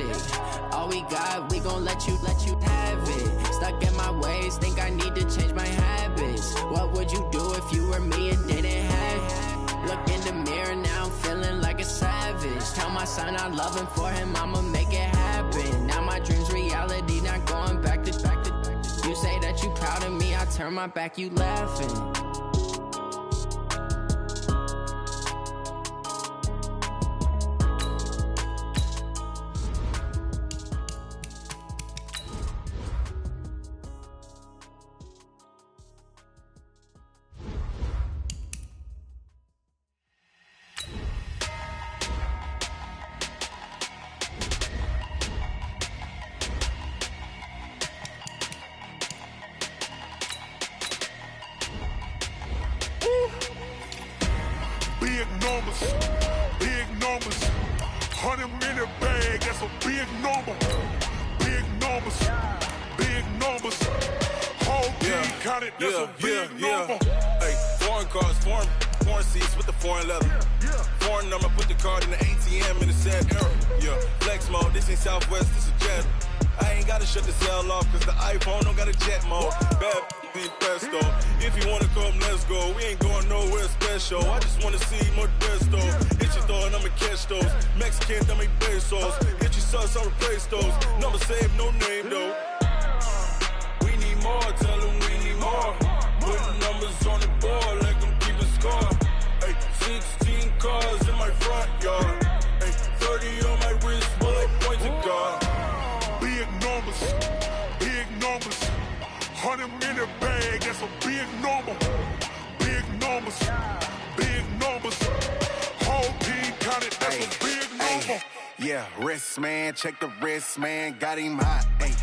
magic. All we got, we gon' let you have it. Stuck in my ways, think I need to change my habits. What would you do if you were me and didn't have it? Look in the mirror, now I'm feeling like a savage. Tell my son I love him, for him I'ma make it happen. Now my dream's reality, not going back to. You say that you proud of me, I turn my back, you laughing. Big numbers, 100-minute bag, that's a big number. Big numbers, whole team counted, that's a big number. Hey, foreign cars, foreign seats with the foreign leather. Foreign number, put the card in the ATM in the sad era. Yeah, flex mode, this ain't Southwest, this is Jet. I ain't gotta shut the cell off, cause the iPhone don't got a jet mode. Bad be pesto. If you wanna come, let's go. We ain't going nowhere special. I just wanna see more desto. Hit your thought, I'ma catch those. Mexican, that make pesos. Hit your sus, I'll replace those. Number saved, no name though. We need more, tell them we need more. Putting numbers on the board, let them keep a score. Hey, 16 cars in my front yard. Hey, 30 on my wrist, bullet point to God. Big numbers, 100-minute bag, that's a big number. Big numbers, whole team counted, that's a big number. Yeah, wrist man, check the wrist man, got him hot. Ay,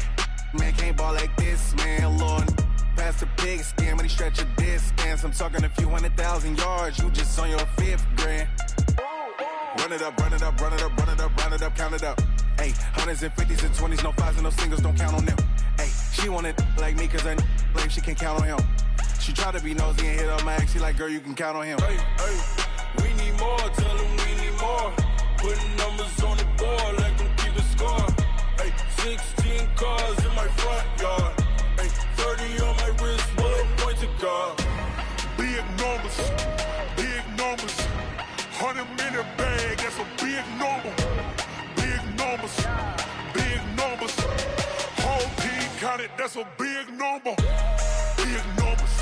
man can't ball like this, man. Lord, past the pig skin, when he stretch a distance. I'm talking a few 100,000 yards, you just on your 5th grand. Run it up, count it up. Ay, hundreds and 50s and 20s, no 5s and no singles, don't count on them. Ay, she want it like me, cause her lame, she can't count on him. She try to be nosy and hit up my ex, she like, girl, you can count on him. Hey, we need more, tell them we need more. Putting numbers on the board, let them keep a score. Hey, 16 cars in my front yard. Hey, 30 on my wrist, bullet point to God. Big numbers, 100-minute bag, that's a big number. Big numbers, whole team counted, that's a big number. Big numbers,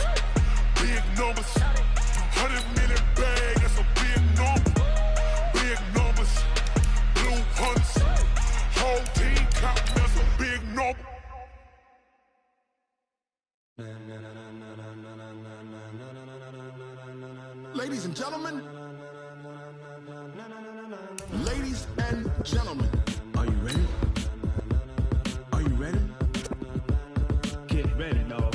100-minute bag, that's a big number. Big numbers, blue hunts, whole team counting, that's a big number. Ladies and gentlemen, are you ready? Are you ready? Get ready, dog.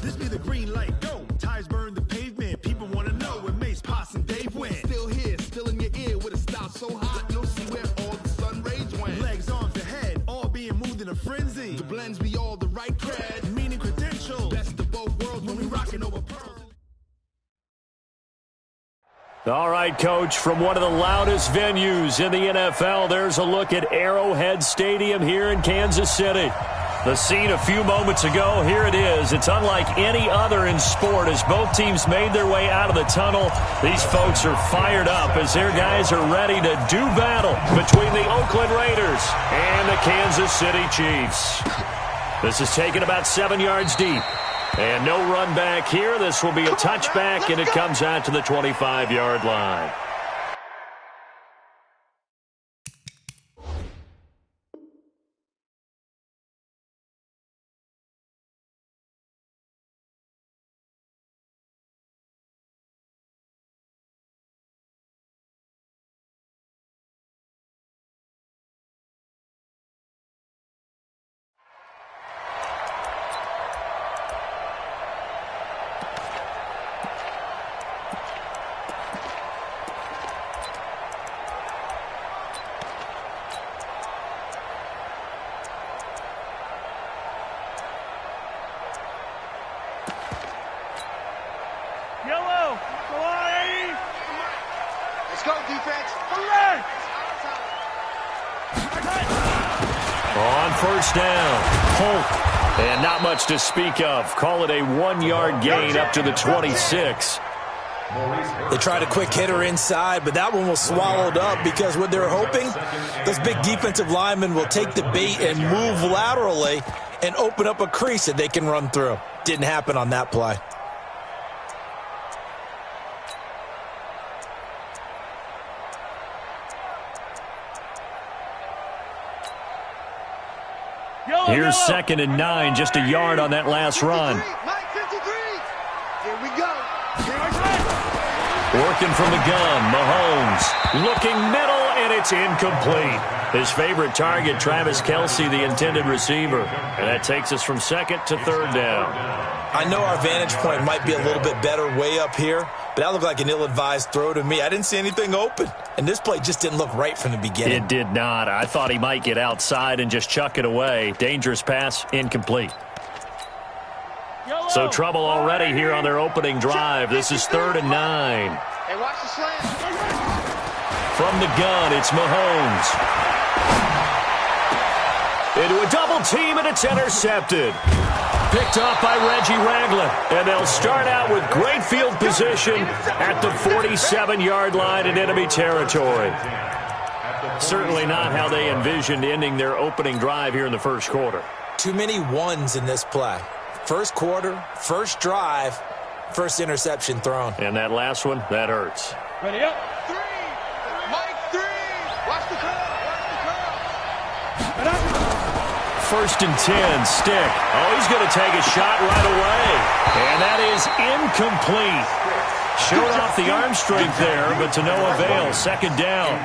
This be the green light, go! Tires burn the pavement, people wanna know where Mace, Posse, and Dave went. Still here, still in your ear, with a style so hot, you'll see where all the sun rays went. Legs, arms, and head, all being moved in a frenzy. The blends be all the right cred, meaning credentials. Best of both worlds when we rockin' over pearls. All right, Coach, from one of the loudest venues in the NFL, there's a look at Arrowhead Stadium here in Kansas City. The scene a few moments ago, here it is. It's unlike any other in sport as both teams made their way out of the tunnel. These folks are fired up as their guys are ready to do battle between the Oakland Raiders and the Kansas City Chiefs. This is taken about 7 yards deep. And no run back here. This will be a touchback, and it comes out to the 25-yard line. Let's go, defense. On first down, Holt. And not much to speak of. Call it a 1-yard gain up to the 26. They tried a quick hitter inside, but that one was swallowed up because what they're hoping, those big defensive linemen will take the bait and move laterally and open up a crease that they can run through. Didn't happen on that play. Here's 2nd and 9, just a yard on that last run. Here we go. Working from the gun, Mahomes looking middle, and it's incomplete. His favorite target, Travis Kelce, the intended receiver. And that takes us from 2nd to 3rd down. I know our vantage point might be a little bit better way up here, but that looked like an ill-advised throw to me. I didn't see anything open, and this play just didn't look right from the beginning. It did not. I thought he might get outside and just chuck it away. Dangerous pass, incomplete. So trouble already here on their opening drive. This is 3rd and 9. Hey, watch the slant. From the gun, it's Mahomes. Into a double team, and it's intercepted. Picked off by Reggie Ragland. And they'll start out with great field position at the 47-yard line in enemy territory. Certainly not how they envisioned ending their opening drive here in the first quarter. Too many ones in this play. First quarter, first drive, first interception thrown. And that last one, that hurts. Ready up. 3. Mike 3. Watch the curl. First and 10, Stick. Oh, he's going to take a shot right away. And that is incomplete. Showed off the arm strength there, but to no avail. 2nd down.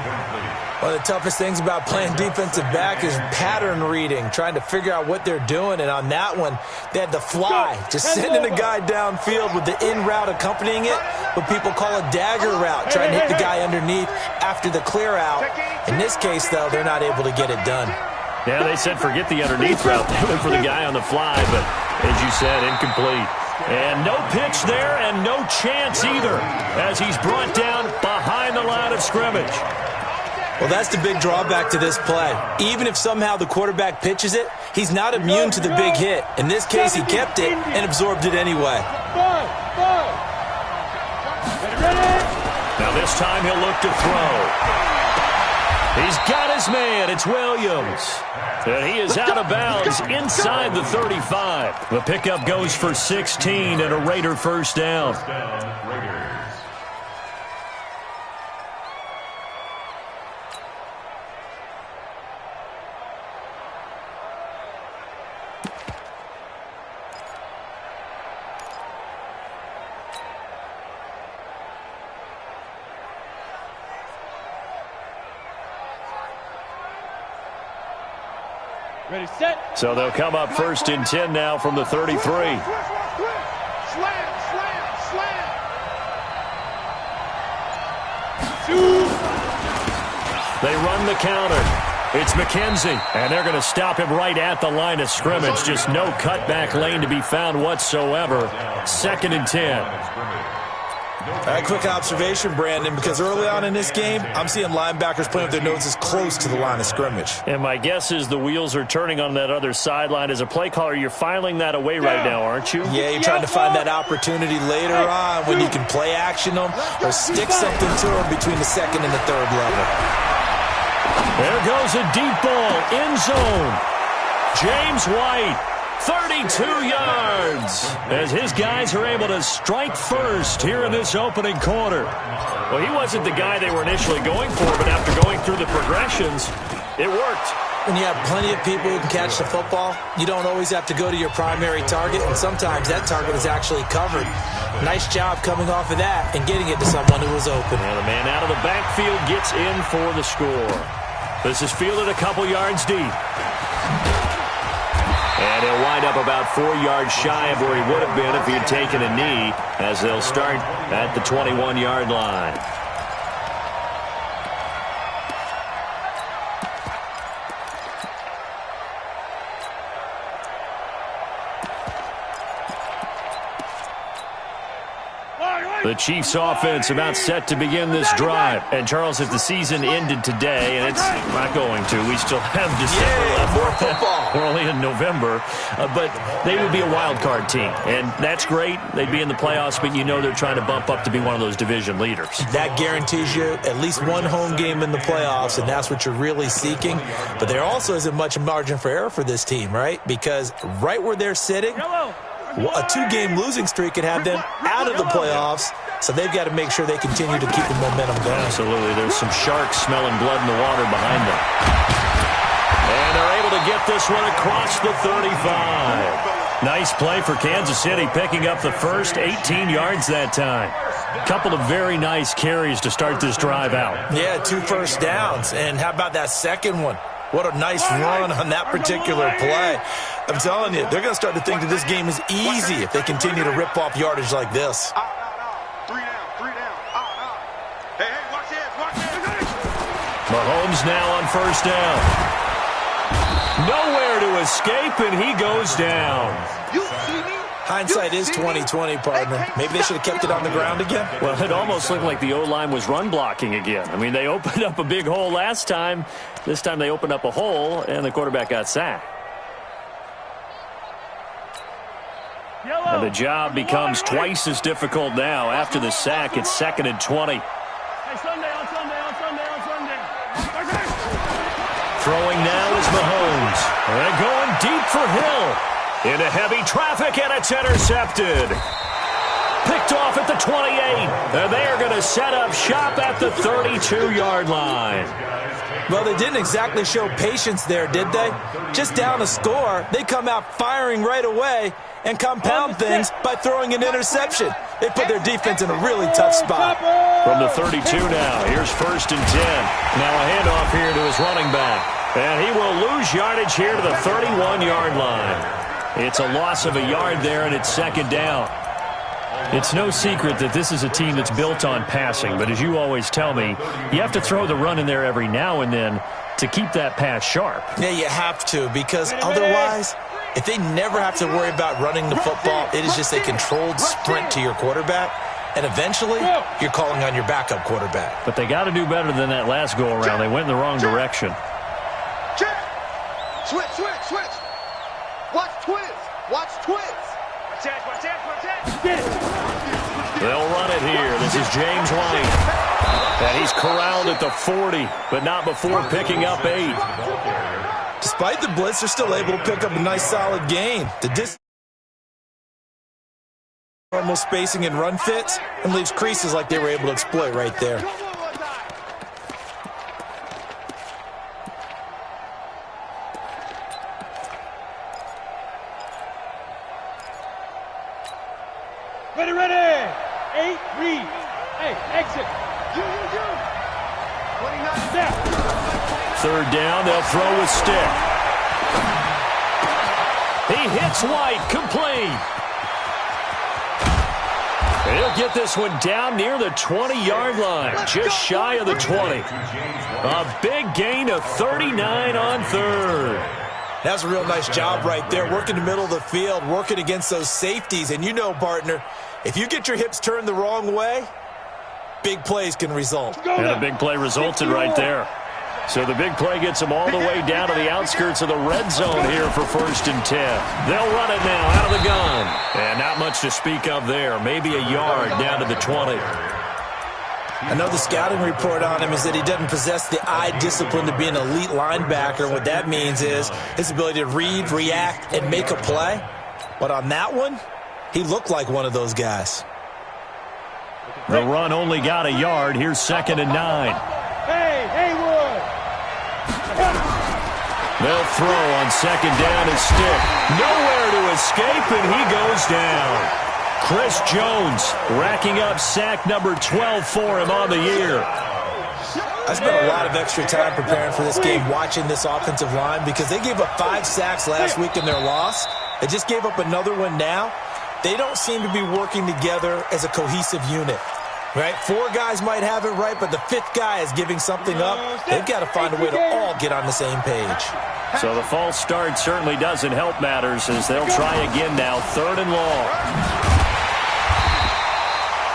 One of the toughest things about playing defensive back is pattern reading, trying to figure out what they're doing. And on that one, they had the fly, just sending a guy downfield with the in route accompanying it, what people call a dagger route, trying to hit the guy underneath after the clear out. In this case, though, they're not able to get it done. Yeah, they said forget the underneath route. They went for the guy on the fly, but as you said, incomplete. And no pitch there and no chance either as he's brought down behind the line of scrimmage. Well, that's the big drawback to this play. Even if somehow the quarterback pitches it, he's not immune to the big hit. In this case, he kept it and absorbed it anyway. Now this time he'll look to throw. He's got his man. It's Williams. And he is out of bounds inside the 35. The pickup goes for 16 and a Raider first down. Ready, set. So they'll come up 1st and 10 now from the 33. Slam. They run the counter. It's McKenzie, and they're going to stop him right at the line of scrimmage. Just no cutback lane to be found whatsoever. 2nd and 10. A quick observation, Brandon, because early on in this game, I'm seeing linebackers playing with their noses close to the line of scrimmage. And my guess is the wheels are turning on that other sideline. As a play caller, you're filing that away right now, aren't you? Yeah, you're trying to find that opportunity later on when you can play action them or stick something to them between the 2nd and the 3rd level. There goes a deep ball, end zone. James White, 32 yards, as his guys are able to strike first here in this opening quarter. Well, he wasn't the guy they were initially going for, but after going through the progressions, it worked. When you have plenty of people who can catch the football, you don't always have to go to your primary target, and sometimes that target is actually covered. Nice job coming off of that and getting it to someone who was open. And the man out of the backfield gets in for the score. This is fielded a couple yards deep. And he'll wind up about 4 yards shy of where he would have been if he had taken a knee, as they'll start at the 21-yard line. The Chiefs offense about set to begin this drive. And, Charles, if the season ended today, and it's not going to, we still have December left. More football. We're only in November. But they would be a wild card team. And that's great. They'd be in the playoffs, but you know they're trying to bump up to be one of those division leaders. That guarantees you at least one home game in the playoffs, and that's what you're really seeking. But there also isn't much margin for error for this team, right? Because right where they're sitting, a 2-game losing streak could have them out of the playoffs, so they've got to make sure they continue to keep the momentum going. Absolutely. There's some sharks smelling blood in the water behind them. And they're able to get this one across the 35. Nice play for Kansas City, picking up the first 18 yards that time. Couple of very nice carries to start this drive out. Yeah, 2 first downs. And how about that second one? What a nice run on that particular play. I'm telling you, they're going to start to think that this game is easy if they continue to rip off yardage like this. 3 down. Hey, watch this. Mahomes now on first down. Nowhere to escape, and he goes down. You see me? Hindsight is 20/20, partner. Maybe they should have kept it on the ground again. Well, it almost looked like the O-line was run blocking again. I mean, they opened up a big hole last time. This time they opened up a hole, and the quarterback got sacked. And the job becomes twice as difficult now. After the sack, it's 2nd and 20. Hey, Sunday. Throwing now is Mahomes. And going deep for Hill. Into heavy traffic, and it's intercepted. Picked off at the 28. And they are going to set up shop at the 32-yard line. Well, they didn't exactly show patience there, did they? Just down a score, they come out firing right away and compound things by throwing an interception. They put their defense in a really tough spot. From the 32 now, here's 1st and 10. Now a handoff here to his running back. And he will lose yardage here to the 31-yard line. It's a loss of a yard there, and it's 2nd down. It's no secret that this is a team that's built on passing, but as you always tell me, you have to throw the run in there every now and then to keep that pass sharp. Yeah, you have to, because otherwise, if they never have to worry about running the football, it is just a controlled sprint to your quarterback, and eventually, you're calling on your backup quarterback. But they got to do better than that last go-around. They went in the wrong direction. Switch. Watch twins. Watch that. Get it. They'll run it here. This is James White. And he's corralled at the 40, but not before picking up 8. Despite the blitz, they're still able to pick up a nice solid gain. The normal spacing and run fits and leaves creases like they were able to exploit right there. Ready. 8, read. Hey, exit. You. 29. Step. 3rd down, they'll throw with stick. He hits White, complete. He'll get this one down near the 20-yard line, just shy of the 20. A big gain of 39 on 3rd. That's a real nice job right there, working the middle of the field, working against those safeties. And you know, partner, if you get your hips turned the wrong way, big plays can result. And a big play resulted right there. So the big play gets them all the way down to the outskirts of the red zone here for 1st and 10. They'll run it now out of the gun. And not much to speak of there. Maybe a yard down to the 20. I know the scouting report on him is that he doesn't possess the eye discipline to be an elite linebacker. What that means is his ability to read, react, and make a play. But on that one, he looked like one of those guys. The run only got a yard. Here's 2nd and 9. Hey, Haywood. They'll throw on 2nd down and stick. Nowhere to escape, and he goes down. Chris Jones racking up sack number 12 for him on the year. I spent a lot of extra time preparing for this game, watching this offensive line, because they gave up 5 sacks last week in their loss. They just gave up another one now. They don't seem to be working together as a cohesive unit. Right? 4 guys might have it right, but the 5th guy is giving something up. They've got to find a way to all get on the same page. So the false start certainly doesn't help matters as they'll try again now. 3rd and long.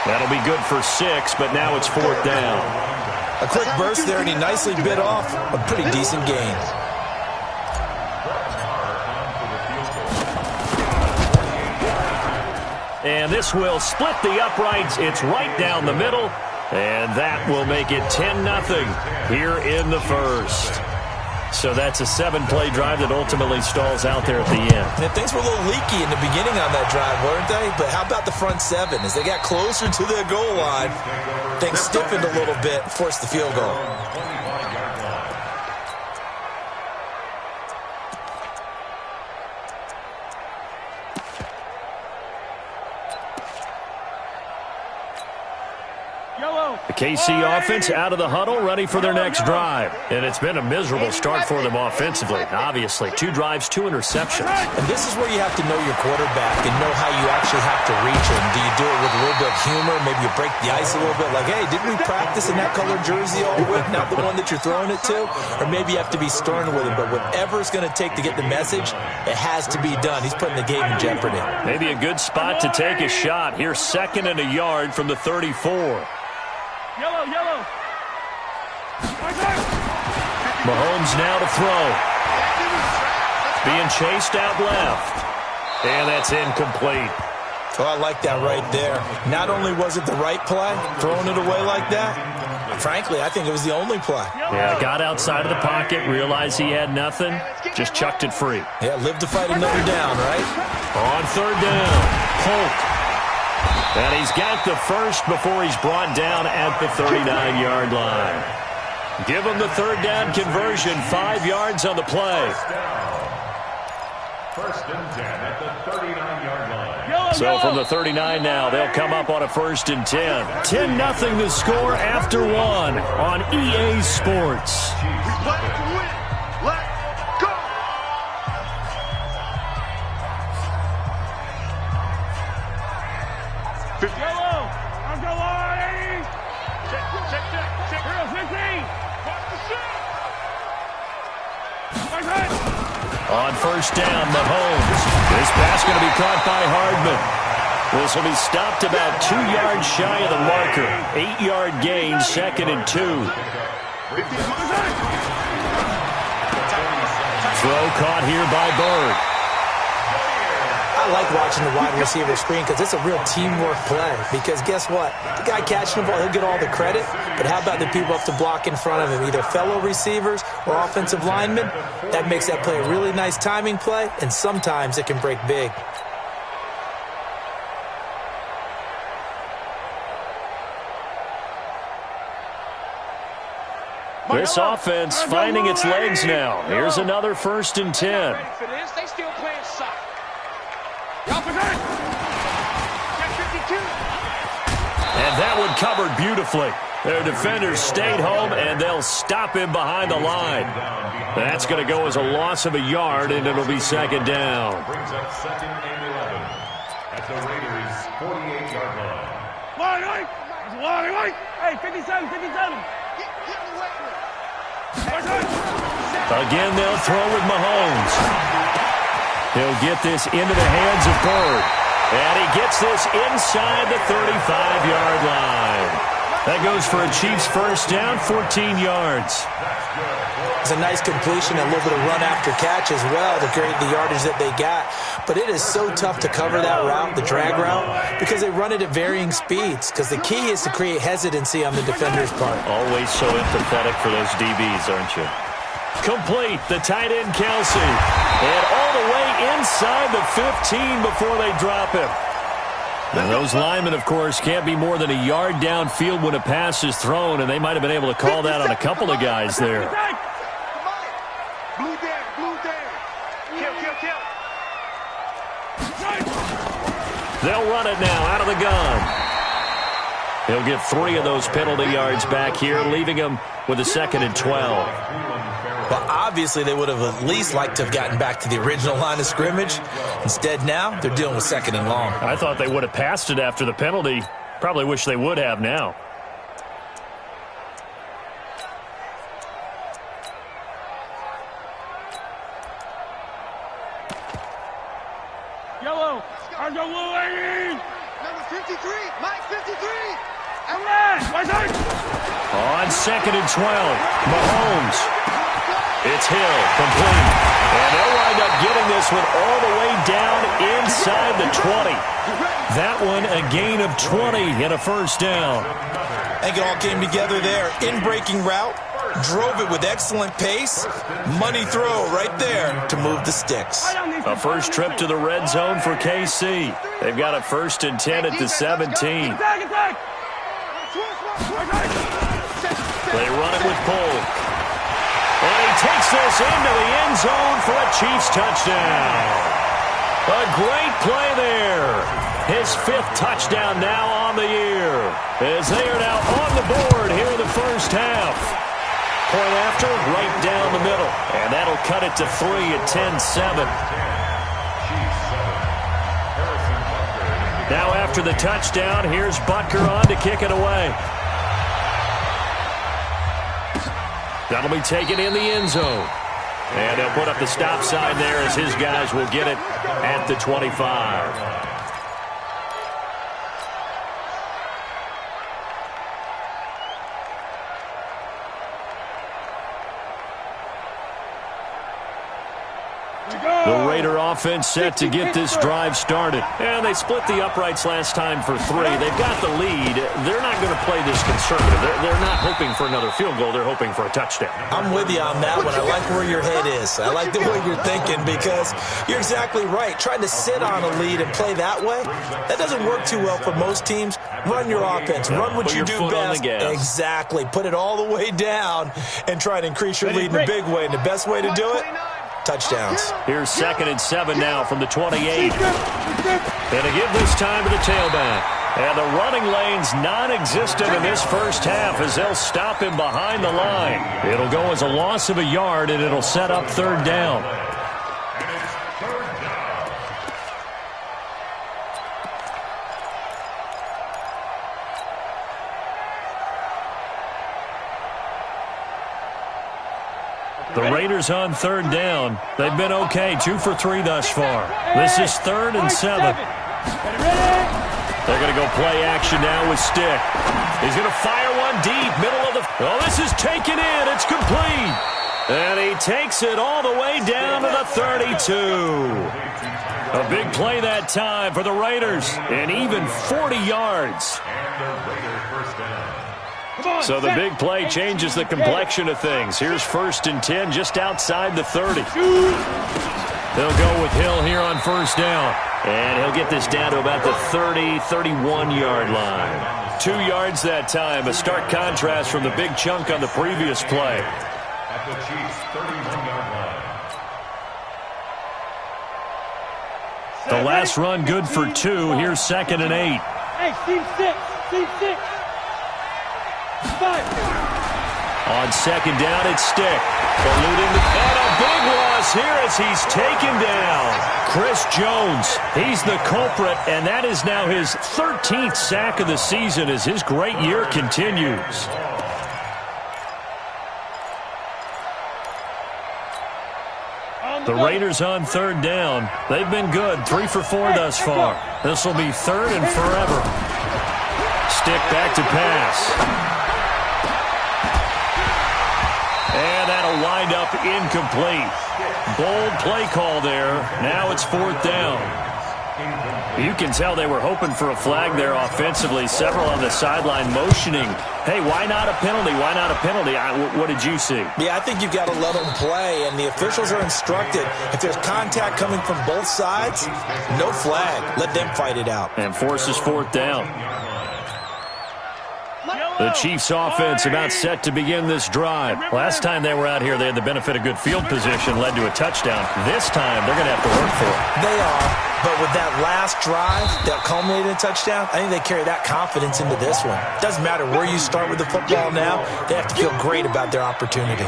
That'll be good for 6, but now it's 4th down. A quick burst there, and he nicely bit off a pretty decent gain. And this will split the uprights. It's right down the middle, and that will make it 10-0 here in the first. So that's a 7-play drive that ultimately stalls out there at the end. And things were a little leaky in the beginning on that drive, weren't they? But how about the front 7? As they got closer to their goal line, things stiffened a little bit, forced the field goal. The KC offense out of the huddle, ready for their next drive. And it's been a miserable start for them offensively. Obviously, 2 drives, 2 interceptions. And this is where you have to know your quarterback and know how you actually have to reach him. Do you do it with a little bit of humor? Maybe you break the ice a little bit like, hey, didn't we practice in that colored jersey all week, not the one that you're throwing it to? Or maybe you have to be stern with him. But whatever it's going to take to get the message, it has to be done. He's putting the game in jeopardy. Maybe a good spot to take a shot. Here's 2nd and a yard from the 34. Yellow, yellow. Mahomes now to throw. Being chased out left. And that's incomplete. Oh, I like that right there. Not only was it the right play, throwing it away like that, frankly, I think it was the only play. Yeah, got outside of the pocket, realized he had nothing, just chucked it free. Yeah, live to fight another down, right? On 3rd down, Holt. And he's got the first before he's brought down at the 39-yard line. Give him the 3rd down conversion, 5 yards on the play. 1st and 10 at the 39-yard line. So from the 39 now, they'll come up on a 1st and 10. 10-0 the score after 1 on EA Sports. We play to win. Let's go. Yellow. I'm going. Check. 15. Watch the shot. On 1st down, Mahomes. This pass going to be caught by Hardman. This will be stopped about 2 yards shy of the marker. 8-yard gain, 2nd and 2. Throw caught here by Bird. I like watching the wide receiver screen because it's a real teamwork play. Because guess what? The guy catching the ball, he'll get all the credit. But how about the people up to block in front of him, either fellow receivers or offensive linemen? That makes that play a really nice timing play, and sometimes it can break big. This offense finding its legs now. Here's another 1st and 10. They still playing soccer. And that one covered beautifully. Their defenders stayed home, and they'll stop him behind the line. That's going to go as a loss of a yard, and it'll be 2nd down. Brings up 2nd and 11 at the Raiders' 48-yard line. Line. Hey, 57. Again, they'll throw with Mahomes. He'll get this into the hands of Bird. And he gets this inside the 35-yard line. That goes for a Chiefs 1st down, 14 yards. It's a nice completion, a little bit of run after catch as well to create the yardage that they got. But it is so tough to cover that route, the drag route, because they run it at varying speeds. Because the key is to create hesitancy on the defender's part. Always so empathetic for those DBs, aren't you? Complete, the tight end Kelsey. And all the way inside the 15 before they drop him. Now those linemen, of course, can't be more than a yard downfield when a pass is thrown, and they might have been able to call that on a couple of guys there. Blue down. Kill. They'll run it now out of the gun. He'll get 3 of those penalty yards back here, leaving him with a 2nd and 12. Well, obviously, they would have at least liked to have gotten back to the original line of scrimmage. Instead, now, they're dealing with 2nd and long. I thought they would have passed it after the penalty. Probably wish they would have now. Yellow. I'm going. 53, Mike 53. Come on, On 2nd and 12, Mahomes. It's Hill, complete. And they'll wind up getting this one all the way down inside the 20. That one a gain of 20 and a first down. I think it all came together there. In-breaking route, drove it with excellent pace. Money throw right there to move the sticks. A first trip to the red zone for KC. They've got a 1st and 10 at the 17. They run it with Polk. And he takes this into the end zone for a Chiefs touchdown. A great play there. His 5th touchdown now on the year, as they are now on the board here in the first half. Point after, right down the middle. And that'll cut it to 3 at 10-7. Now after the touchdown, here's Butker on to kick it away. That'll be taken in the end zone. And they'll put up the stop sign there as his guys will get it at the 25. The Raider offense set to get this drive started. And they split the uprights last time for 3. They've got the lead. They're not going to play this conservative. They're not hoping for another field goal. They're hoping for a touchdown. I'm with you on that one. I like where your head is. I like the way you're thinking, because you're exactly right. Trying to sit on a lead and play that way, that doesn't work too well for most teams. Run your offense. Run what you do best. Exactly. Put it all the way down and try to increase your lead in a big way. And the best way to do it, touchdowns. Here's 2nd and 7 now from the 28. And to give this time to the tailback. And the running lane's non-existent in this first half as they'll stop him behind the line. It'll go as a loss of a yard, and it'll set up 3rd down. The Raiders on 3rd down. They've been okay, 2 for 3 thus far. This is 3rd and 7. They're going to go play action now with Stick. He's going to fire one deep, middle of the... Oh, this is taken in. It's complete. And he takes it all the way down to the 32. A big play that time for the Raiders. And even 40 yards. So the big play changes the complexion of things. Here's 1st and 10 just outside the 30. They'll go with Hill here on 1st down. And he'll get this down to about the 30, 31-yard line. 2 yards that time. A stark contrast from the big chunk on the previous play. At the Chiefs' 31-yard line. The last run good for 2. Here's 2nd and 8. Hey, team 6. Team 6. 5. On 2nd down, it's Stick. Eluding and a big loss here as he's taken down. Chris Jones, he's the culprit, and that is now his 13th sack of the season as his great year continues. The Raiders on 3rd down. They've been good, 3 for 4 thus far. This will be 3rd and forever. Stick back to pass. And that'll wind up incomplete. Bold play call there. Now it's 4th down. You can tell they were hoping for a flag there offensively. Several on the sideline motioning. Hey, why not a penalty? Why not a penalty? What did you see? Yeah, I think you've got to let them play, and the officials are instructed. If there's contact coming from both sides, no flag. Let them fight it out. And forces 4th down. The Chiefs offense about set to begin this drive. Last time they were out here, they had the benefit of good field position, led to a touchdown. This time, they're going to have to work for it. They are, but with that last drive that culminated in a touchdown, I think they carry that confidence into this one. Doesn't matter where you start with the football now, they have to feel great about their opportunity.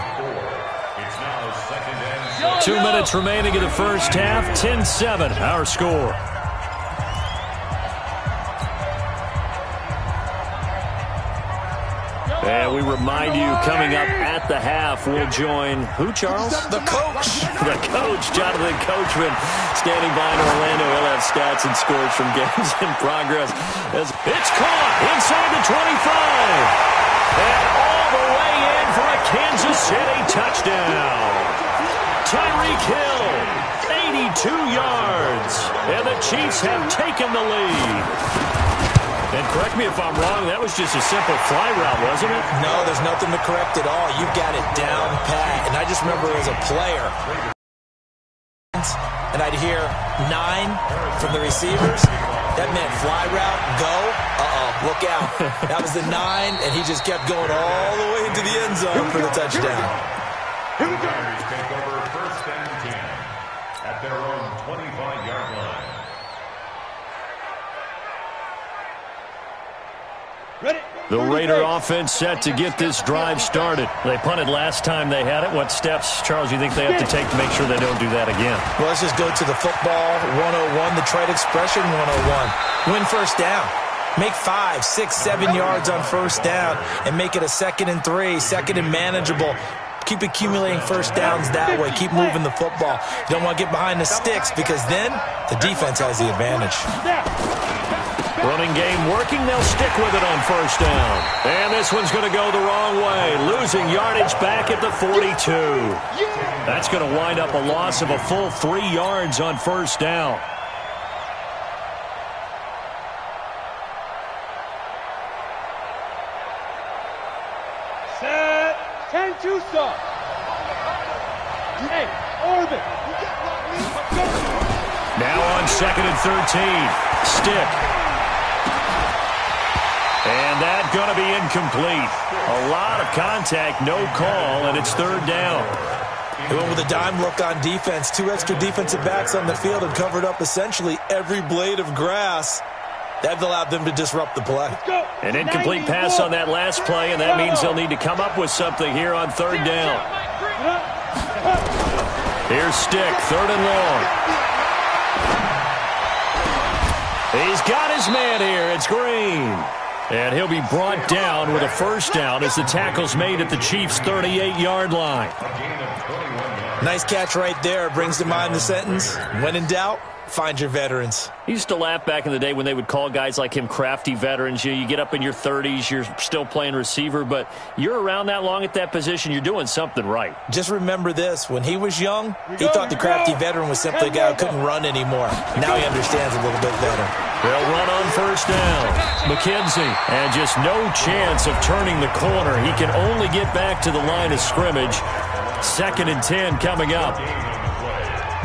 2 minutes remaining in the first half, 10-7, our score. And we remind you, coming up at the half, we'll join who, Charles? The coach. The coach, Jonathan Coachman, standing by in Orlando. He'll have stats and scores from games in progress. As it's caught inside the 25. And all the way in for a Kansas City touchdown. Tyreek Hill, 82 yards. And the Chiefs have taken the lead. And correct me if I'm wrong, that was just a simple fly route, wasn't it? No, there's nothing to correct at all. You've got it down pat. And I just remember as a player, and I'd hear 9 from the receivers. That meant fly route, go, look out. That was the 9, and he just kept going all the way into the end zone for the touchdown. The Niners take over first and 10 at their own 25-yard line. The Raider offense set to get this drive started. They punted last time they had it. What steps, Charles, you think they have to take to make sure they don't do that again? Well, let's just go to the football 101, the trade expression 101. Win first down. Make 5, 6, 7 yards on first down and make it a 2nd and 3, 2nd and manageable. Keep accumulating first downs that way. Keep moving the football. You don't want to get behind the sticks because then the defense has the advantage. Running game working. They'll stick with it on first down. And this one's going to go the wrong way. Losing yardage back at the 42. That's going to wind up a loss of a full 3 yards on first down. Set. 10 2 Hey, Orbit. Now on 2nd and 13. Stick. And that's going to be incomplete. A lot of contact, no call, and it's 3rd down. They went with a dime look on defense. 2 extra defensive backs on the field and covered up essentially every blade of grass. That allowed them to disrupt the play. An incomplete pass on that last play, and that means they'll need to come up with something here on 3rd down. Here's Stick, 3rd and long. He's got his man here. It's Green. And he'll be brought down with a first down as the tackle's made at the Chiefs' 38-yard line. Nice catch right there. Brings to mind the sentence, when in doubt, find your veterans. He used to laugh back in the day when they would call guys like him crafty veterans. You get up in your 30s, you're still playing receiver, but you're around that long at that position, you're doing something right. Just remember this. When he was young, he thought the crafty veteran was simply a guy who couldn't run anymore. Now he understands a little bit better. They'll run on first down. McKenzie, and just no chance of turning the corner. He can only get back to the line of scrimmage. 2nd and 10 coming up.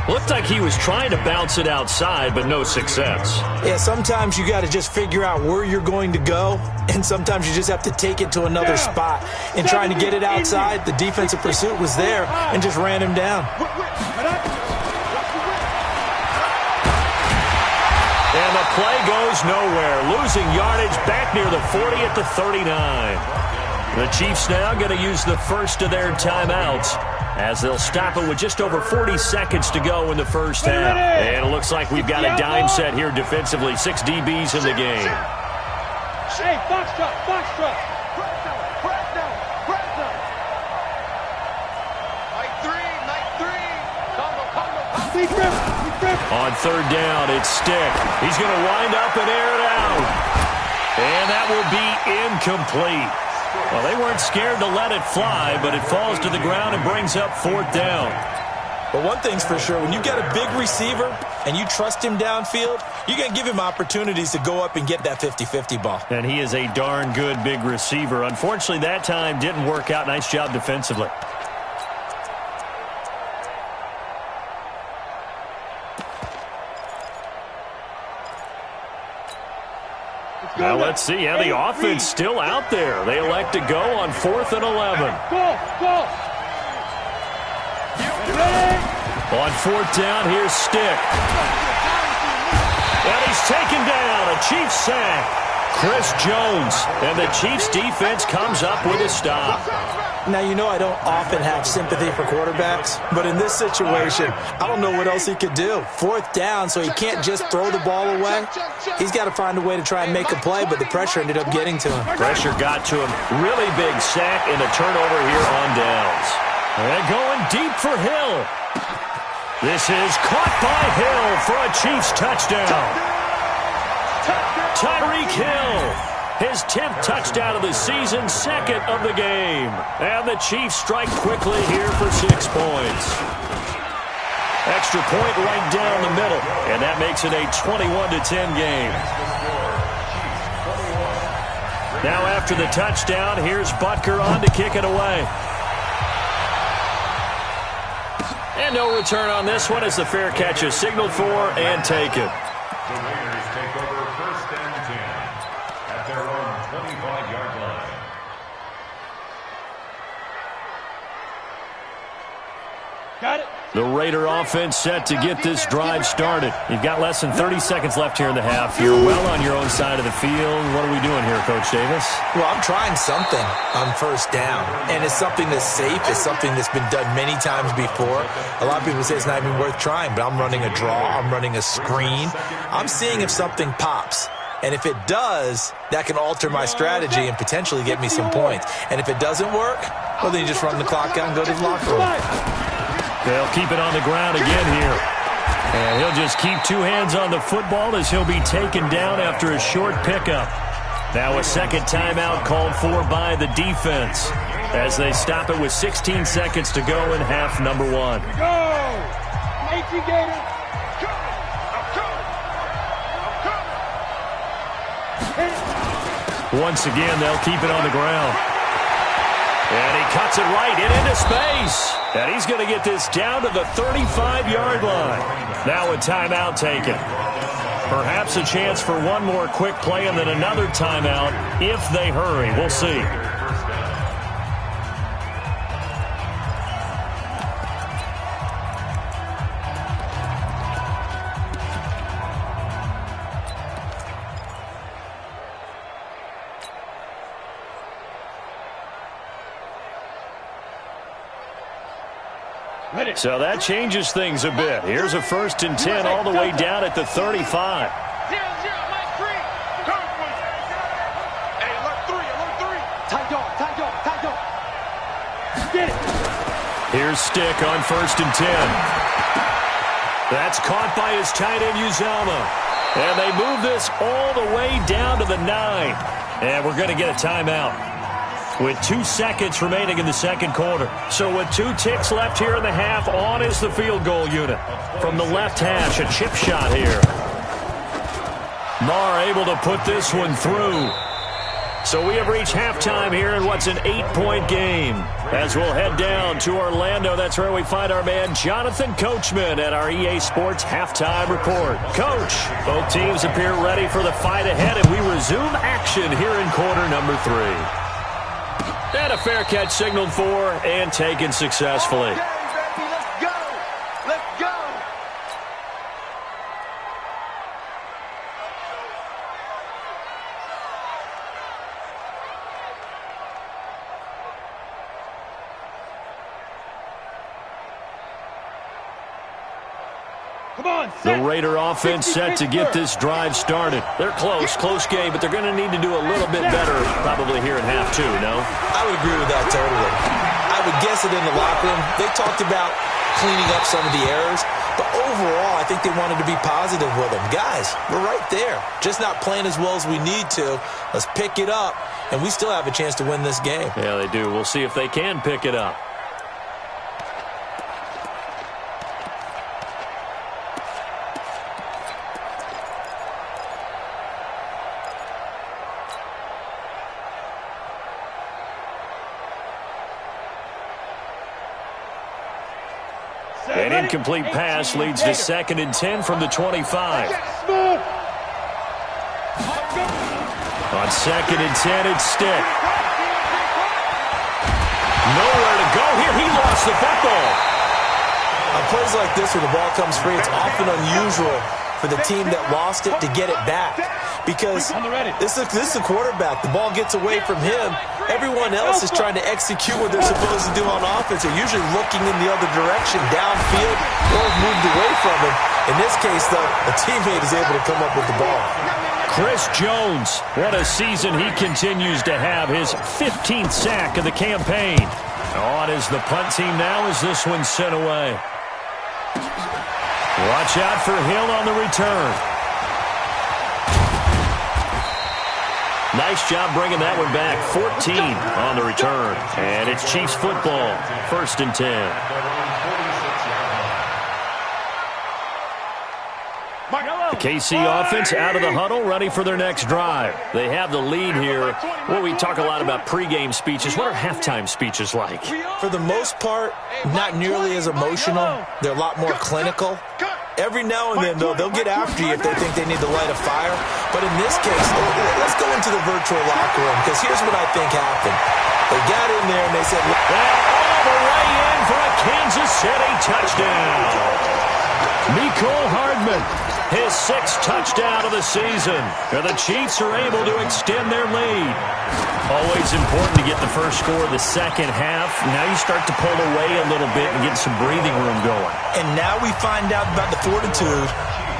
Looked like he was trying to bounce it outside, but no success. Yeah, sometimes you got to just figure out where you're going to go, and sometimes you just have to take it to another spot. And trying to get it outside, the defensive pursuit was there and just ran him down. And the play goes nowhere. Losing yardage back near the 40 at the 39. The Chiefs now going to use the first of their timeouts as they'll stop it with just over 40 seconds to go in the first half. And it looks like we've got a dime set here defensively. 6 DBs in the game. Hey, box truck, box truck. Press down. Night three. On 3rd down, it's Stick. He's going to wind up and air it out. And that will be incomplete. Well, they weren't scared to let it fly, but it falls to the ground and brings up 4th down. But one thing's for sure, when you got a big receiver and you trust him downfield, you're going to give him opportunities to go up and get that 50-50 ball. And he is a darn good big receiver. Unfortunately, that time didn't work out. Nice job defensively. Now let's see how the offense still out there. They elect to go on 4th and 11. Go. On 4th down, here's Stick. And he's taken down. A Chiefs sack. Chris Jones, and the Chiefs defense comes up with a stop. Now, you know I don't often have sympathy for quarterbacks, but in this situation, I don't know what else he could do. 4th down, so he can't just throw the ball away. He's got to find a way to try and make a play, but the pressure ended up getting to him. Pressure got to him. Really big sack and a turnover here on downs. And going deep for Hill. This is caught by Hill for a Chiefs touchdown. Tyreek Hill. His 10th touchdown of the season, 2nd of the game. And the Chiefs strike quickly here for 6 points. Extra point right down the middle, and that makes it a 21-10 game. Now after the touchdown, here's Butker on to kick it away. And no return on this one as the fair catch is signaled for and taken. The Raiders take over 1st and 10 at their own 25-yard line. Got it. The Raider offense set to get this drive started. You've got less than 30 seconds left here in the half. You're well on your own side of the field. What are we doing here, Coach Davis? Well, I'm trying something on 1st down, and it's something that's safe. It's something that's been done many times before. A lot of people say it's not even worth trying, but I'm running a draw. I'm running a screen. I'm seeing if something pops. And if it does, that can alter my strategy and potentially get me some points. And if it doesn't work, well, then you just run the clock out and go to the locker room. They'll keep it on the ground again here. And he'll just keep 2 hands on the football as he'll be taken down after a short pickup. Now a second timeout called for by the defense as they stop it with 16 seconds to go in half number 1. Go! Matey Gator! Once again, they'll keep it on the ground. And he cuts it right into space. And he's going to get this down to the 35-yard line. Now a timeout taken. Perhaps a chance for one more quick play and then another timeout if they hurry. We'll see. So that changes things a bit. Here's a 1st and 10 all the way down at the 35. 0-0, Mike 3. Hey, alert 3, alert 3. Tight dog. Get it. Here's Stick on 1st and 10. That's caught by his tight end, Uzama. And they move this all the way down to the 9. And we're going to get a timeout with 2 seconds remaining in the second quarter. So with 2 ticks left here in the half, on is the field goal unit. From the left hash, a chip shot here. Marr able to put this one through. So we have reached halftime here in what's an 8-point game. As we'll head down to Orlando, that's where we find our man Jonathan Coachman at our EA Sports Halftime Report. Coach, both teams appear ready for the fight ahead, and we resume action here in quarter number 3. And a fair catch signaled for and taken successfully. Okay, baby, let's go. Let's go. Come on, The Raider offense set to get this drive started. They're close game, but they're going to need to do a little bit better probably here in half 2, no? I would agree with that totally. I would guess it in the locker room. They talked about cleaning up some of the errors, but overall, I think they wanted to be positive with them. Guys, we're right there. Just not playing as well as we need to. Let's pick it up, and we still have a chance to win this game. Yeah, they do. We'll see if they can pick it up. An incomplete pass leads to 2nd and 10 from the 25. On 2nd and 10, it's Stick. Nowhere to go here. He lost the football. On plays like this where the ball comes free, it's often unusual for the team that lost it to get it back. because this is a quarterback. The ball gets away from him. Everyone else is trying to execute what they're supposed to do on offense. They're usually looking in the other direction, downfield, or moved away from him. In this case, though, a teammate is able to come up with the ball. Chris Jones, what a season he continues to have. His 15th sack of the campaign. On is the punt team now as this one's sent away. Watch out for Hill on the return. Nice job bringing that one back. 14 on the return. And it's Chiefs football. 1st and 10. The KC offense out of the huddle, ready for their next drive. They have the lead here. Well, we talk a lot about pregame speeches. What are halftime speeches like? For the most part, not nearly as emotional. They're a lot more clinical. Every now and then, though, they'll get after you if they think they need to light a fire. But in this case, let's go into the virtual locker room, because here's what I think happened. They got in there and they said, all the way in for a Kansas City touchdown. Mecole Hardman, his 6th touchdown of the season. And the Chiefs are able to extend their lead. Always important to get the first score of the second half. Now you start to pull away a little bit and get some breathing room going. And now we find out about the fortitude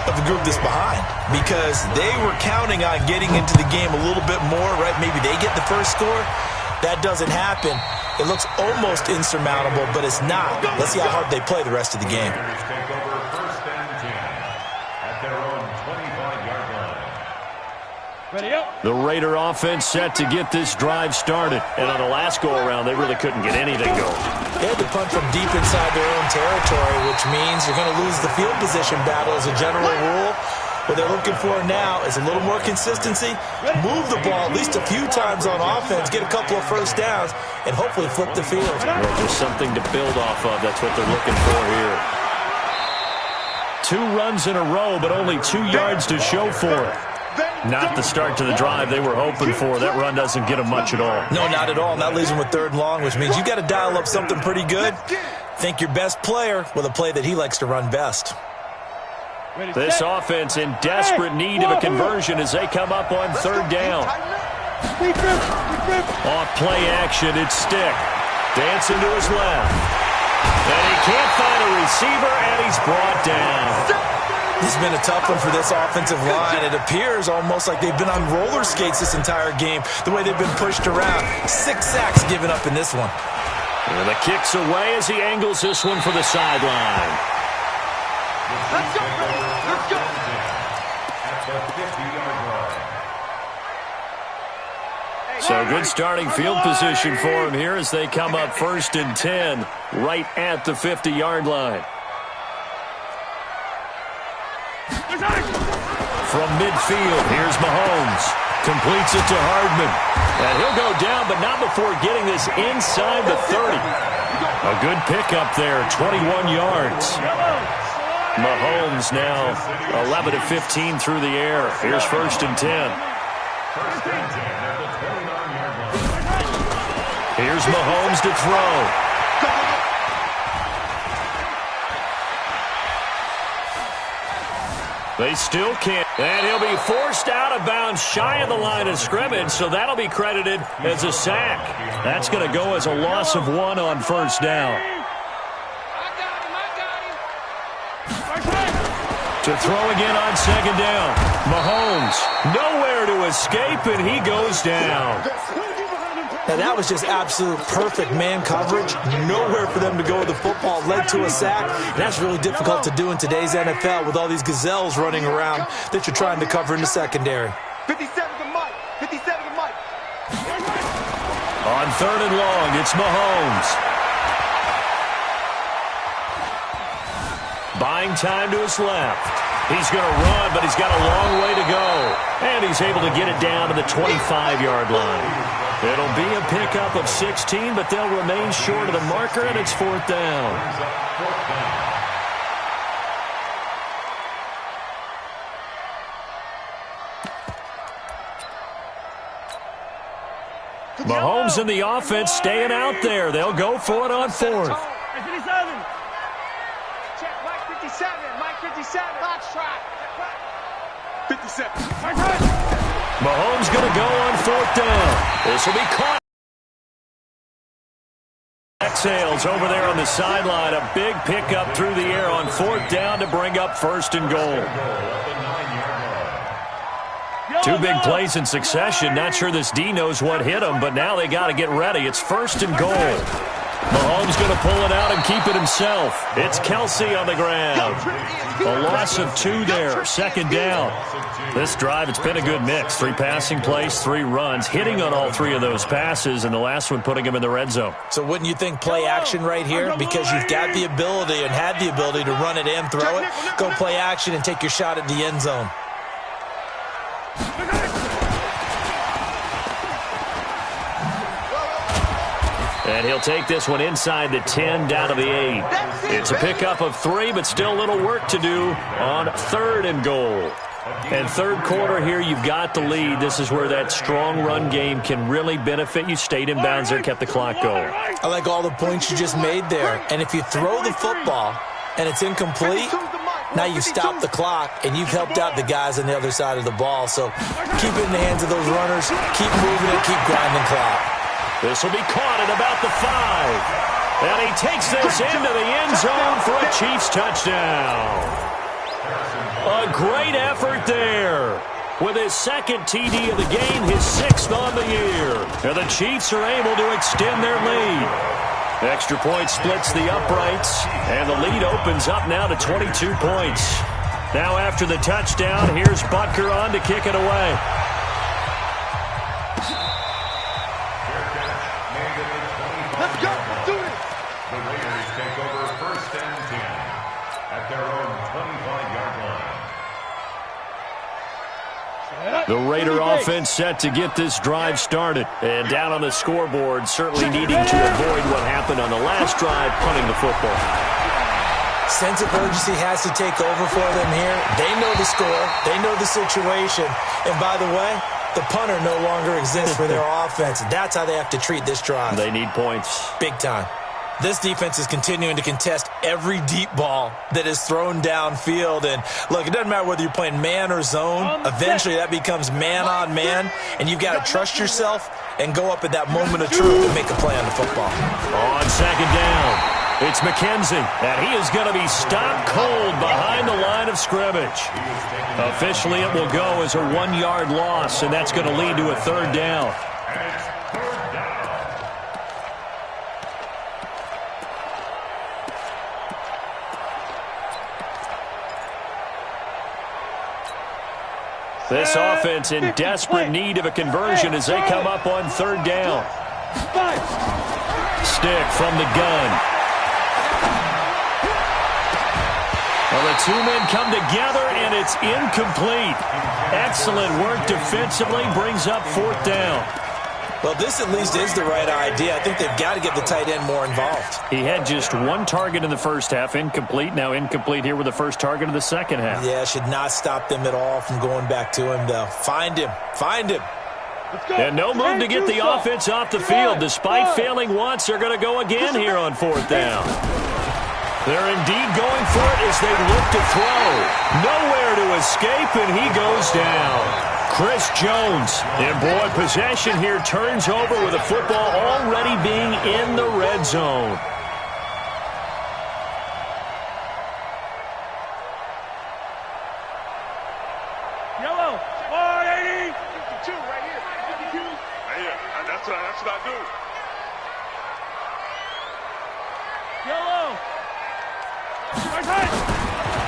of the group that's behind, because they were counting on getting into the game a little bit more, right? Maybe they get the first score. That doesn't happen. It looks almost insurmountable, but it's not. Let's see how hard they play the rest of the game. The Raider offense set to get this drive started. And on the last go-around, they really couldn't get anything going. They had to punt from deep inside their own territory, which means you're going to lose the field position battle as a general rule. What they're looking for now is a little more consistency, move the ball at least a few times on offense, get a couple of first downs, and hopefully flip the field. Well, just something to build off of. That's what they're looking for here. 2 runs in a row, but only 2 yards to show for it. Not the start to the drive they were hoping for. That run doesn't get them much at all. No, not at all. That leaves them with 3rd and long, which means you got to dial up something pretty good. Think your best player with a play that he likes to run best. This offense in desperate need of a conversion as they come up on 3rd down. Off play action, it's Stick. Dancing to his left. And he can't find a receiver, and he's brought down. This has been a tough one for this offensive line. It appears almost like they've been on roller skates this entire game, the way they've been pushed around. 6 sacks given up in this one. And the kick's away as he angles this one for the sideline. Let's go, Brady. Let's go. At the 50-yard line. So good starting field position for him here as they come up 1st and 10 right at the 50-yard line. From midfield, here's Mahomes. Completes it to Hardman. And he'll go down, but not before getting this inside the 30. A good pickup there, 21 yards. Mahomes now 11 of 15 through the air. Here's 1st and 10. Here's Mahomes to throw. They still can't. And he'll be forced out of bounds shy of the line of scrimmage, so that'll be credited as a sack. That's going to go as a loss of 1 on 1st down. To throw again on 2nd down. Mahomes nowhere to escape, and he goes down. Now, that was just absolute perfect man coverage. Nowhere for them to go with the football. Led to a sack. And that's really difficult to do in today's NFL with all these gazelles running around that you're trying to cover in the secondary. 57 to Mike. 57 to Mike. On 3rd and long, it's Mahomes. Buying time to his left. He's going to run, but he's got a long way to go. And he's able to get it down to the 25-yard line. It'll be a pickup of 16, but they'll remain short of the marker, and it's 4th down. Mahomes and the offense staying out there. They'll go for it on 4th. Check Mike 57. Mike 57. Box track. 57. Mahomes going to go on 4th down. This will be caught. Exhales over there on the sideline. A big pickup through the air on 4th down to bring up 1st and goal. 2 big plays in succession. Not sure this D knows what hit him, but now they got to get ready. It's 1st and goal. Mahomes going to pull it out and keep it himself. It's Kelsey on the ground. A loss of 2 there. 2nd down. This drive, it's been a good mix. 3 passing plays, 3 runs, hitting on all 3 of those passes, and the last one putting him in the red zone. So wouldn't you think play action right here? Because you've got the ability and had the ability to run it in, throw it, go play action, and take your shot at the end zone. And he'll take this one inside the 10, down to the 8. It's a pickup of 3, but still a little work to do on 3rd and goal. And 3rd quarter here, you've got the lead. This is where that strong run game can really benefit you. Stayed in bounds there, kept the clock going. I like all the points you just made there. And if you throw the football and it's incomplete, now you stop the clock, and you've helped out the guys on the other side of the ball. So keep it in the hands of those runners. Keep moving it. Keep grinding clock. This will be caught at about the 5. And he takes this into the end zone for a Chiefs touchdown. A great effort there. With his 2nd TD of the game, his 6th on the year. And the Chiefs are able to extend their lead. Extra point splits the uprights, and the lead opens up now to 22 points. Now after the touchdown, here's Butker on to kick it away. Let's go. Do it. The Raiders take over 1st and 10 at their own 25-yard line. The Raider offense set to get this drive started. And down on the scoreboard, certainly needing to avoid what happened on the last drive, punting the football. Sense of urgency has to take over for them here. They know the score. They know the situation. And by the way, the punter no longer exists for their offense. That's how they have to treat this drive. They need points. Big time. This defense is continuing to contest every deep ball that is thrown downfield. And, look, it doesn't matter whether you're playing man or zone. Eventually that becomes man on man, and you've got to trust yourself and go up at that moment of truth and make a play on the football. On 2nd down, it's McKenzie, and he is going to be stopped cold behind the line of scrimmage. Officially, it will go as a 1-yard loss, and that's going to lead to a 3rd down. This offense in desperate need of a conversion as they come up on 3rd down. Stick from the gun. Well, the 2 men come together, and it's incomplete. Excellent work defensively, brings up 4th down. Well, this at least is the right idea. I think they've got to get the tight end more involved. He had just 1 target in the first half, incomplete. Now incomplete here with the first target of the second half. Yeah, should not stop them at all from going back to him, though. Find him. Find him. And no move to get the offense off the field. Despite failing once, they're going to go again here on 4th down. They're indeed going for it as they look to throw. Nowhere to escape, and he goes down. Chris Jones, and boy, possession here turns over with the football already being in the red zone. Yellow, 480. 52 right here. 52. Right here. That's what I do. Yellow.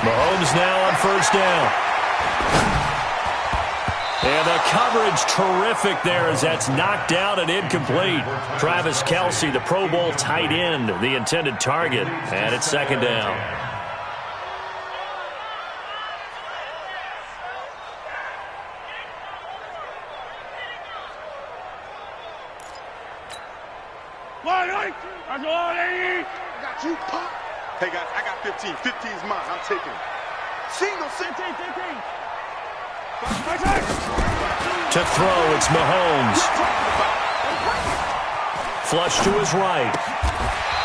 Mahomes now on 1st down. And the coverage terrific there as that's knocked out and incomplete. Travis Kelsey, the Pro Bowl tight end, the intended target. And it's 2nd down. I got you, Pop. Hey, guys, I got 15. 15 is mine. I'm taking it. Single, 15. To throw, it's Mahomes. Flush to his right.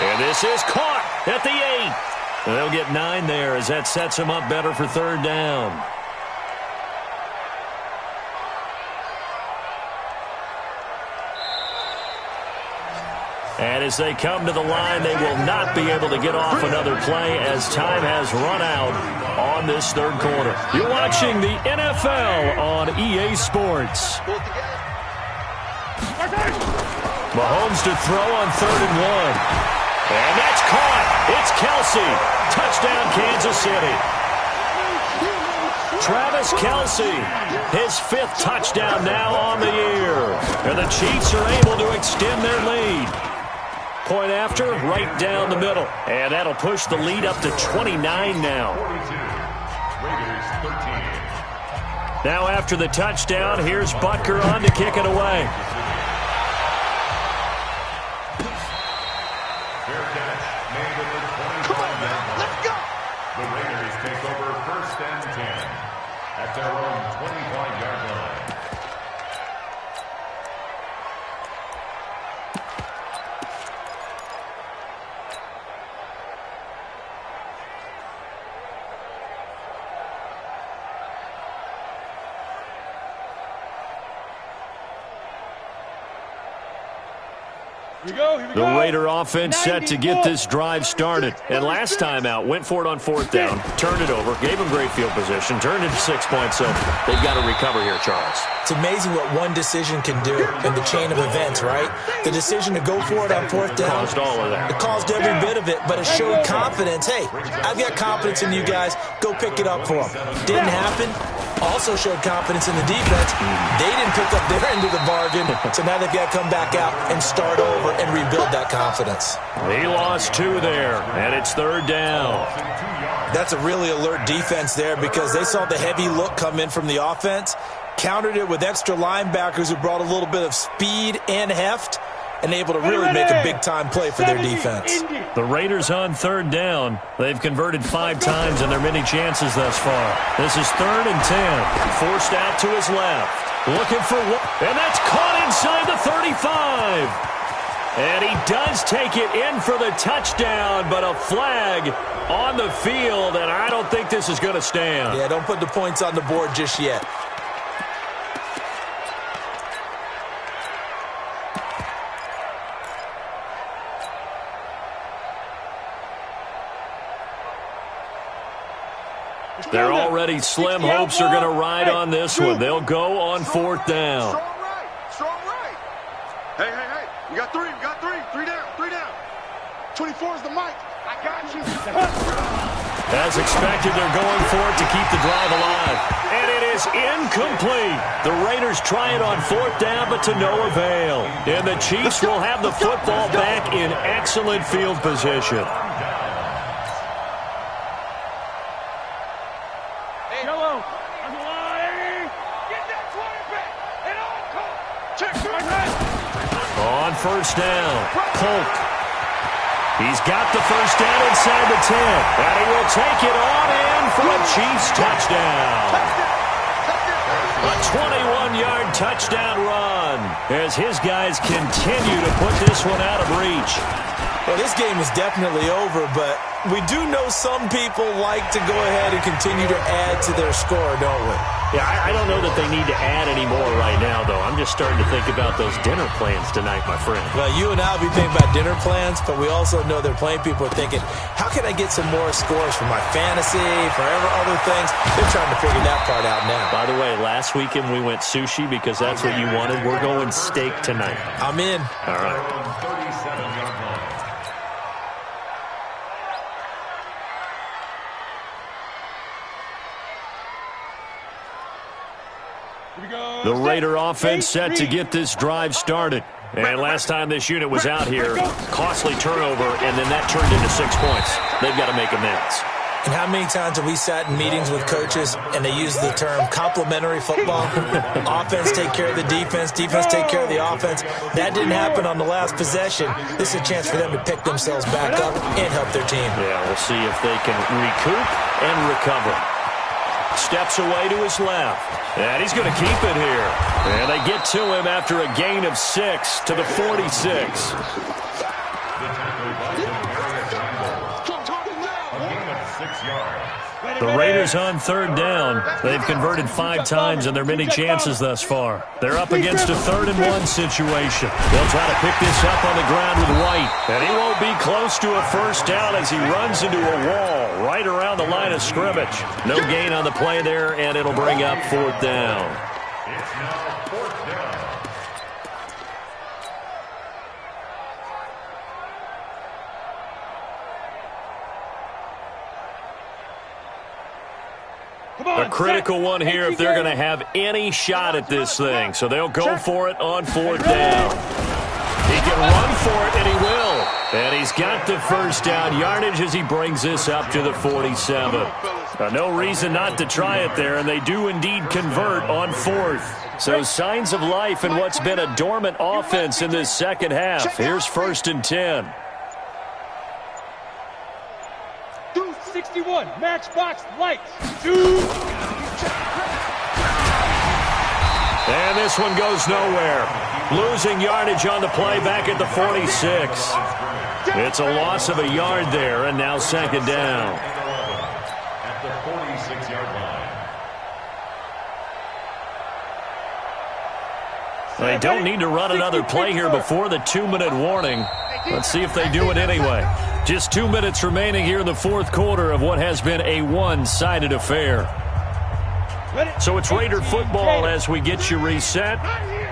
And this is caught at the 8. And they'll get 9 there as that sets him up better for 3rd down. And as they come to the line, they will not be able to get off another play as time has run out on this third quarter. You're watching the NFL on EA Sports. Mahomes to throw on 3rd and 1. And that's caught. It's Kelce. Touchdown, Kansas City. Travis Kelce, his 5th touchdown now on the year. And the Chiefs are able to extend their lead. Point after, right down the middle. And that'll push the lead up to 29 now. Now after the touchdown, here's Butker on to kick it away. Come on, man. Let's go. The Raiders take over 1st and 10 at their own 25-yard line. The Raider offense set to get this drive started. And last time out, went for it on 4th down, turned it over, gave them great field position, turned it to 6 points, so they've got to recover here, Charles. It's amazing what one decision can do in the chain of events, right? The decision to go for it on 4th down. Caused all of that. It caused every bit of it, but it showed confidence. Hey, I've got confidence in you guys. Go pick it up for them. Didn't happen. Also showed confidence in the defense. They didn't pick up their end of the bargain, so now they've got to come back out and start over and rebuild that confidence. He lost 2 there, and it's 3rd down. That's a really alert defense there because they saw the heavy look come in from the offense, countered it with extra linebackers who brought a little bit of speed and heft, and able to really make a big-time play for their defense. The Raiders on 3rd down. They've converted 5 times in their many chances thus far. This is 3rd and 10. Forced out to his left. Looking for one. And that's caught inside the 35. And he does take it in for the touchdown, but a flag on the field, and I don't think this is going to stand. Yeah, don't put the points on the board just yet. They're already slim hopes are going to ride on this one. They'll go on 4th down. Strong right. Hey. We got 3. We got 3. 3 down. 3 down. 24 is the mic. I got you. As expected, they're going for it to keep the drive alive. And it is incomplete. The Raiders try it on 4th down, but to no avail. And the Chiefs will have the football back in excellent field position. On 1st down, Polk. He's got the 1st down inside the 10. And he will take it on in for a Chiefs touchdown. A 21-yard touchdown run as his guys continue to put this one out of reach. Well, this game is definitely over, but we do know some people like to go ahead and continue to add to their score, don't we? Yeah, I don't know that they need to add any more right now, though. I'm just starting to think about those dinner plans tonight, my friend. Well, you and I will be thinking about dinner plans, but we also know there are plenty of people are thinking, how can I get some more scores for my fantasy, for other things? They're trying to figure that part out now. By the way, last weekend we went sushi because that's what you wanted. We're going steak tonight. I'm in. All right. 37-yard line. The Raider offense set to get this drive started. And last time this unit was out here, costly turnover, and then that turned into 6 points. They've got to make amends. And how many times have we sat in meetings with coaches and they use the term complementary football? Offense take care of the defense, defense take care of the offense. That didn't happen on the last possession. This is a chance for them to pick themselves back up and help their team. Yeah, we'll see if they can recoup and recover. Steps away to his left. And he's going to keep it here. And they get to him after a gain of 6 to the 46. The Raiders on third down. They've converted 5 times in their many chances thus far. They're up against a 3rd and 1 situation. They'll try to pick this up on the ground with White. And he won't be close to a first down as he runs into a wall right around the line of scrimmage. No gain on the play there, and it'll bring up 4th down. It's now 4th down. A critical one here if they're going to have any shot at this thing. So they'll go for it on 4th down. He can run for it, and he will. And he's got the first down yardage as he brings this up to the 47. No reason not to try it there, and they do indeed convert on 4th. So signs of life in what's been a dormant offense in this second half. Here's 1st and 10. 61, matchbox lights. 2. And this one goes nowhere. Losing yardage on the play back at the 46. It's a loss of a yard there, and now 2nd down. At the 46-yard line. They don't need to run another play here before the 2-minute warning. Let's see if they do it anyway. Just 2 minutes remaining here in the 4th quarter of what has been a one-sided affair. So it's Raider football as we get you reset.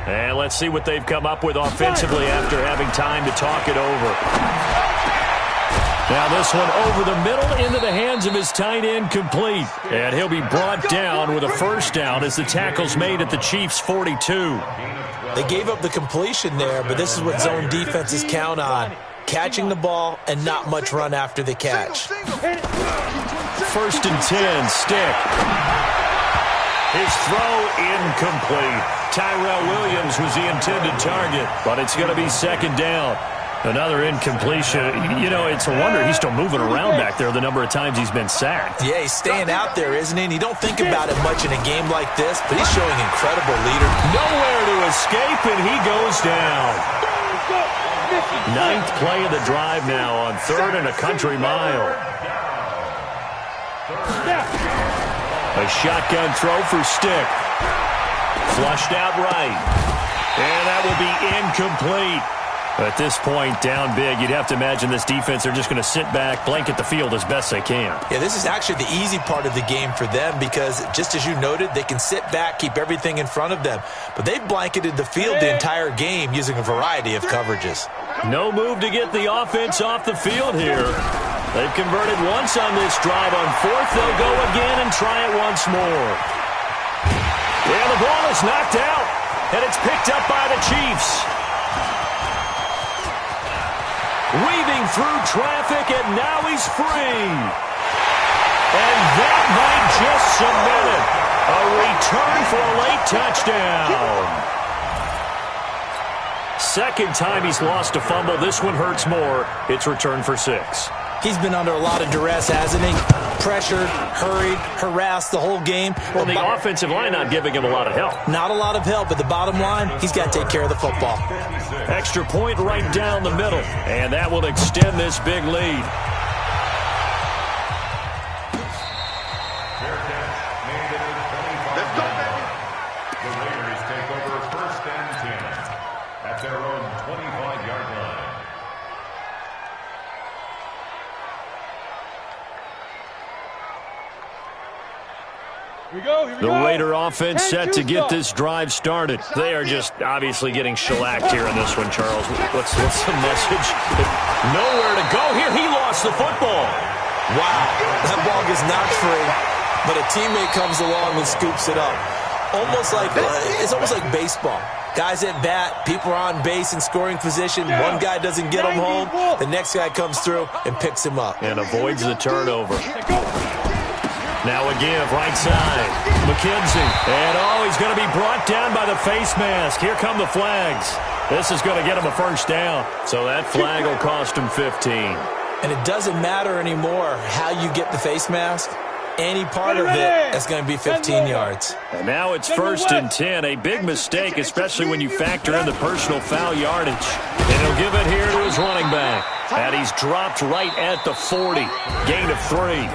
And let's see what they've come up with offensively after having time to talk it over. Now this one over the middle into the hands of his tight end, complete. And he'll be brought down with a first down as the tackle's made at the Chiefs' 42. They gave up the completion there, but this is what zone defenses count on. Catching the ball and not much run after the catch. 1st and 10, Stick. His throw incomplete. Tyrell Williams was the intended target, but it's going to be 2nd down. Another incompletion. You know, it's a wonder he's still moving around back there the number of times he's been sacked. Yeah, he's staying out there, isn't he? And you don't think about it much in a game like this, but he's showing incredible leader. Nowhere to escape, and he goes down. 9th play of the drive now on 3rd and a country mile. A shotgun throw for Stick. Flushed out right. And that will be incomplete. At this point, down big, you'd have to imagine this defense, they're just going to sit back, blanket the field as best they can. Yeah, this is actually the easy part of the game for them because, just as you noted, they can sit back, keep everything in front of them. But they've blanketed the field the entire game using a variety of coverages. No move to get the offense off the field here. They've converted once on this drive. On 4th, they'll go again and try it once more. Yeah, the ball is knocked out, and it's picked up by the Chiefs. Weaving through traffic, and now he's free. And that might just cement it. A return for a late touchdown. 2nd time he's lost a fumble. This one hurts more. It's returned for 6. He's been under a lot of duress, hasn't he? Pressured, hurried, harassed the whole game. Well, the offensive line not giving him a lot of help. Not a lot of help, but the bottom line, he's got to take care of the football. Extra point right down the middle, and that will extend this big lead. Let's go, baby. The Raiders take over 1st and 10 at their own 25-yard line. The Raider offense set to get this drive started. They are just obviously getting shellacked here in this one, Charles. What's the message? Nowhere to go here. He lost the football. Wow, that ball gets knocked free, but a teammate comes along and scoops it up. It's almost like baseball. Guys at bat, people are on base in scoring position. One guy doesn't get him home. The next guy comes through and picks him up. And avoids the turnover. Now again, right side. McKenzie. And he's going to be brought down by the face mask. Here come the flags. This is going to get him a first down. So that flag will cost him 15. And it doesn't matter anymore how you get the face mask. Any part of it is going to be 15 yards. And now it's 1st and 10. A big mistake, especially when you factor in the personal foul yardage. And he'll give it here to his running back. And he's dropped right at the 40. Gain of 3.